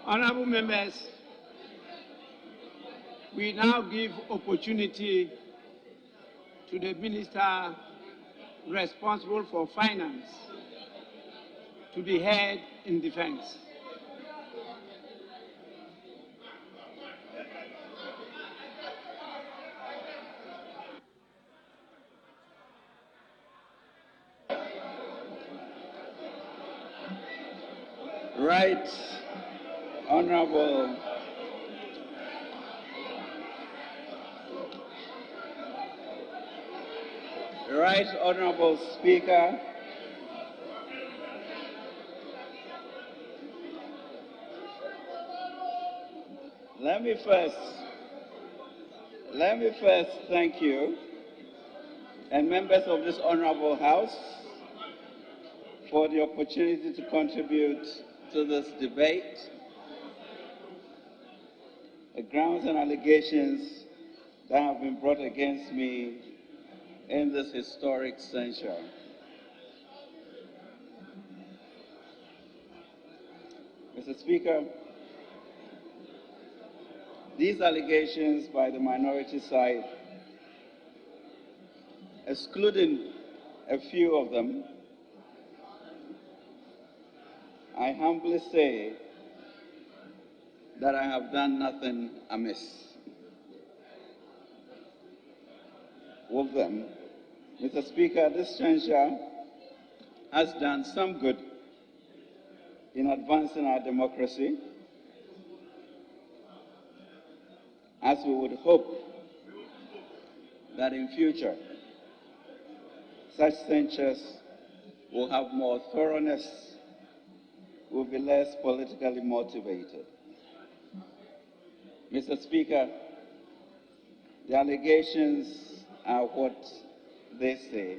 Honorable members, we now give opportunity to the minister responsible for finance to be heard in defense. Right, Honorable Speaker, let me first thank you and members of this Honorable House for the opportunity to contribute to this debate. The grounds and allegations that have been brought against me in this historic censure. Mr. Speaker, these allegations by the minority side, excluding a few of them, I humbly say that I have done nothing amiss with them. Mr. Speaker, this censure has done some good in advancing our democracy, as we would hope that in future such censures will have more thoroughness, will be less politically motivated. Mr. Speaker, the allegations are what they say,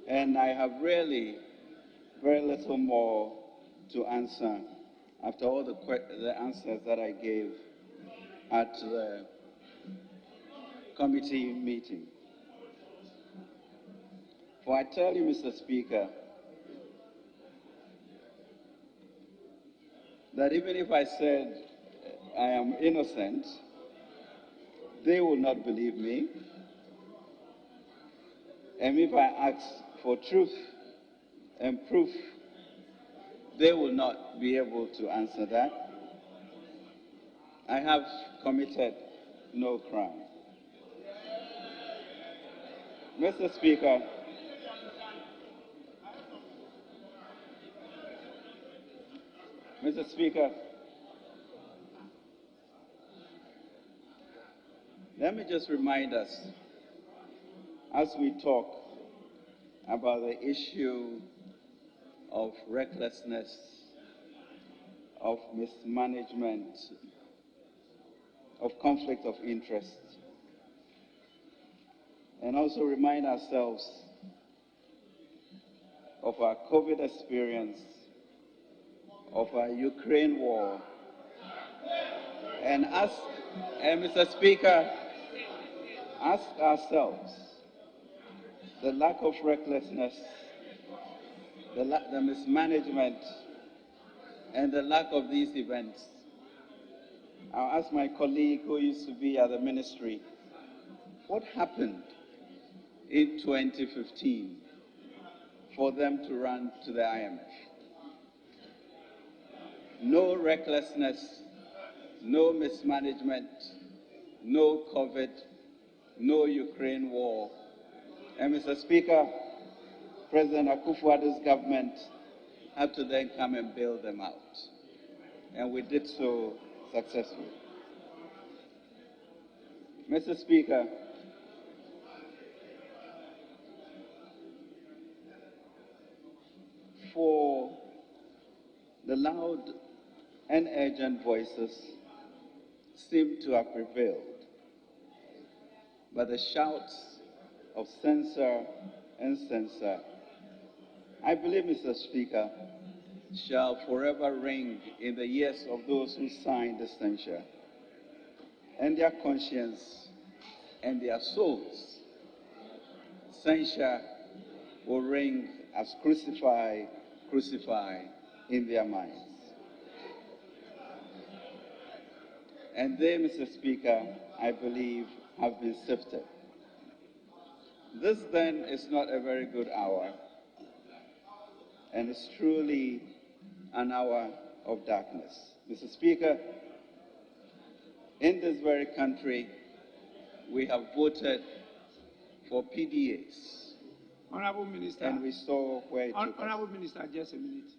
and I have really very little more to answer after all the answers that I gave at the committee meeting. For I tell you, Mr. Speaker, that even if I said I am innocent, they will not believe me. And if I ask for truth and proof, they will not be able to answer that. I have committed no crime. Mr. Speaker, let me just remind us, as we talk about the issue of recklessness, of mismanagement, of conflict of interest, and also remind ourselves of our COVID experience, of our Ukraine war, and Mr. Speaker, ask ourselves the lack of recklessness, the mismanagement, and the lack of these events. I'll ask my colleague who used to be at the ministry, what happened in 2015 for them to run to the IMF? No recklessness, no mismanagement, no COVID, no Ukraine war. And Mr. Speaker, President Akufo-Addo's government had to then come and bail them out. And we did so successfully. Mr. Speaker, for the loud and urgent voices seem to have prevailed, but the shouts of censor and censor, I believe, Mr. Speaker, shall forever ring in the ears of those who signed the censure, and their conscience and their souls. Censure will ring as crucify, crucify in their minds. And they, Mr. Speaker, I believe, have been sifted. This then is not a very good hour, and it's truly an hour of darkness. Mr. Speaker, in this very country, we have voted for PDAs. Honorable Minister. And we saw where it took us. Honorable Minister, just a minute.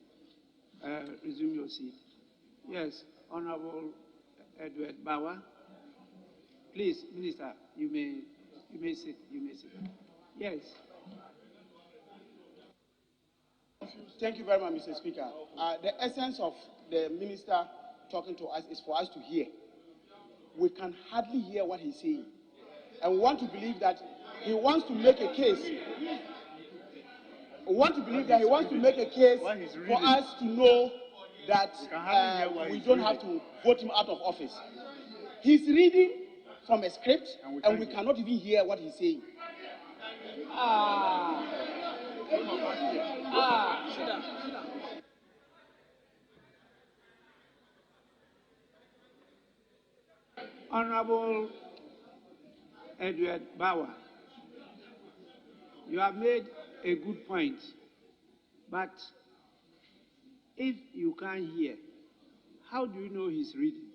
Resume your seat. Yes, Honorable Edward Bawa. Please, Minister, you may sit. You may sit. Yes. Thank you very much, Mr. Speaker. The essence of the minister talking to us is for us to hear. We can hardly hear what he's saying. And we want to believe that he wants to make a case. We want to believe that he wants to make a case for us to know that we don't have to vote him out of office. He's reading from a script, and we cannot even hear what he's saying. Sit down. Honorable Edward Bawa, you have made a good point, but if you can't hear, how do you know he's reading?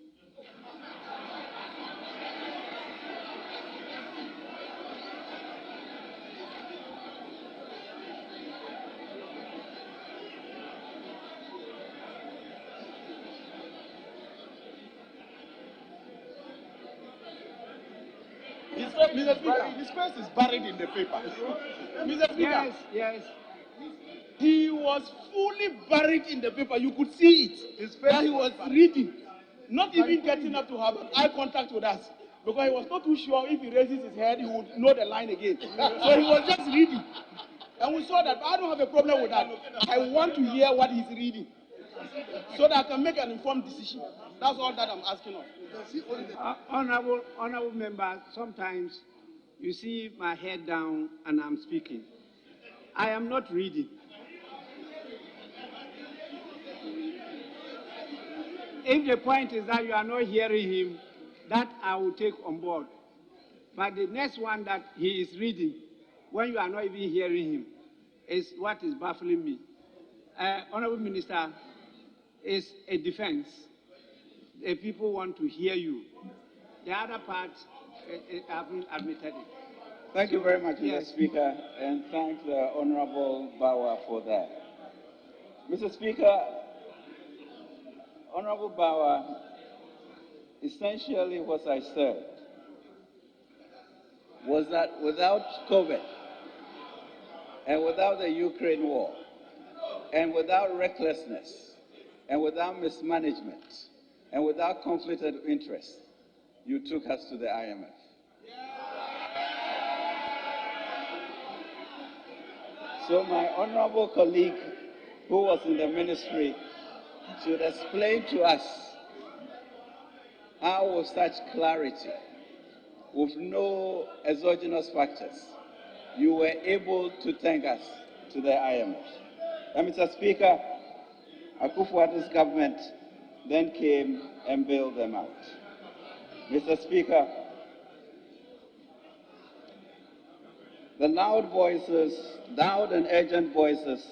Mr. Speaker, his face is buried in the paper. Mr. Speaker, Yes. he was fully buried in the paper. You could see it. That he was reading, not even getting up to have eye contact with us, because he was not too sure if he raises his head, he would know the line again. So he was just reading. And we saw that. I don't have a problem with that. I want to hear what he's reading, so that I can make an informed decision. That's all that I'm asking of. Honorable member, sometimes you see my head down and I'm speaking. I am not reading. If the point is that you are not hearing him, that I will take on board. But the next one that he is reading, when you are not even hearing him, is what is baffling me. Honorable Minister, is a defense. The people want to hear you. The other part, haven't admitted it. Thank you very much, Yes. Mr. Speaker, and thank the Honorable Bawa for that. Mr. Speaker, Honorable Bawa, essentially what I said was that without COVID and without the Ukraine war and without recklessness and without mismanagement and without conflict of interest, you took us to the IMF. So my honorable colleague who was in the ministry should explain to us how with such clarity, with no exogenous factors, you were able to take us to the IMF. And Mr. Speaker, Akufo-Addo's government then came and bailed them out. Mr. Speaker, the loud and urgent voices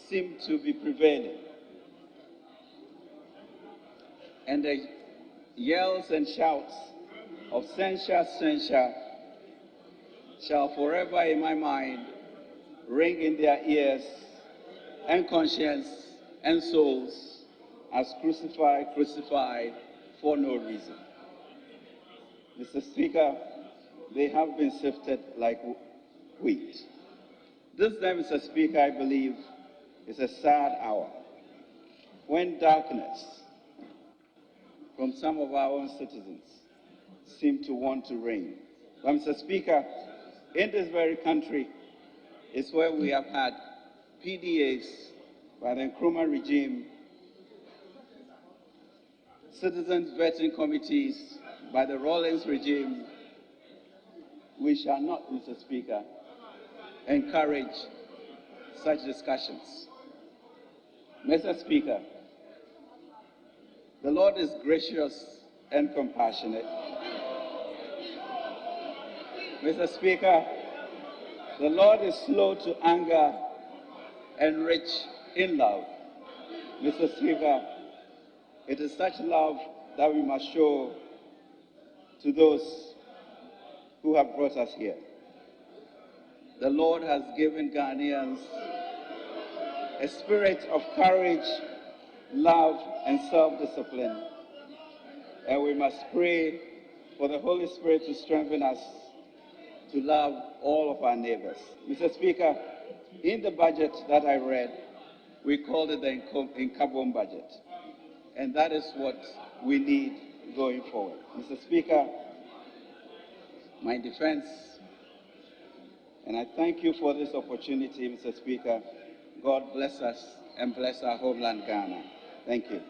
seem to be prevailing. And the yells and shouts of censure shall forever in my mind ring in their ears and conscience and souls as crucified for no reason. Mr. Speaker, they have been sifted like wheat. This time, Mr. Speaker, I believe is a sad hour when darkness from some of our own citizens seem to want to reign. But Mr. Speaker, in this very country is where we have had PDAs by the Nkrumah regime, citizens vetting committees by the Rawlings regime. We shall not, Mr. Speaker, encourage such discussions. Mr. Speaker, the Lord is gracious and compassionate. Mr. Speaker, the Lord is slow to anger and rich in love. Mr. Speaker, it is such love that we must show to those who have brought us here. The Lord has given Ghanaians a spirit of courage, love, and self-discipline. And we must pray for the Holy Spirit to strengthen us to love all of our neighbors. Mr. Speaker, in the budget that I read, we called it the Nkabom budget. And that is what we need going forward. Mr. Speaker, my defense, and I thank you for this opportunity, Mr. Speaker. God bless us and bless our homeland, Ghana. Thank you.